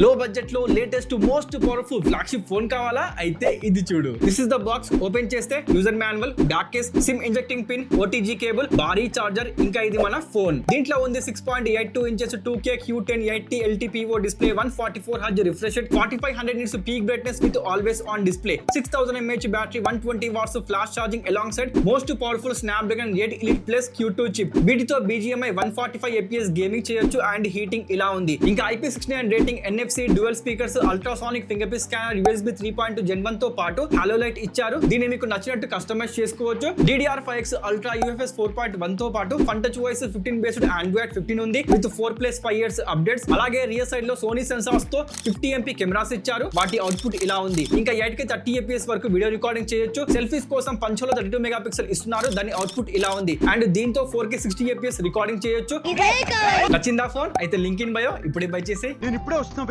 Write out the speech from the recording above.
లో బడ్జెట్ లో latest most powerful flagship phone కావాలా అయితే ఇది చూడు. This is the box. Open చేస్తే user manual, back case, SIM injecting pin, OTG cable, భారీ చార్జర్, ఇంకా ఇది మన ఫోన్. దీంట్లో ఉంది 6.82 inches 2K Q1080 LTPO display, 144 Hz refresh rate, 4500 nits peak brightness with always on display, 6000 mAh battery, 120 watts flash charging alongside most powerful Snapdragon 8 Elite Plus Q2 chip. వీటితో BGMI 145 FPS gaming చేయొచ్చు and heating ఇలా ఉంది. ఇంకా IP69 rating, NFC dual speakers, ultrasonic finger print scanner, USB 3.2 Gen 1 తో పాటు hollow light ఇచ్చారు. దీన్ని మీకు నచ్చినట్టు కస్టమైజ్ చేసుకోవచ్చు. DDR5X Ultra UFS 4.1 తో పాటు fun touch voice 15 based Android 15 ఉంది విత్ 4+5 years అప్డేట్స్. అలాగే రియర్ సైడ్ లో సోనీ సెన్సార్స్ తో 50 MP కెమెరాస్ ఇచ్చారు. వాటి అవుట్పుట్ ఇలా ఉంది. ఇంకా 8K 30 FPS వరకు వీడియో రికార్డింగ్ చేయొచ్చు. సెల్ఫీస్ కోసం పంచోలో 32 మెగాపిక్సెల్ ఇస్తున్నారు. దాని అవుట్పుట్ ఇలా ఉంది. అండ్ దీంతో 4K 60 FPS రికార్డింగ్ చేయొచ్చు. నచ్చిందా ఫోన్? అయితే లింక్ ఇన్ బయో. ఇప్పుడే బై చేసి నేను ఇప్పుడే వస్తున్నా.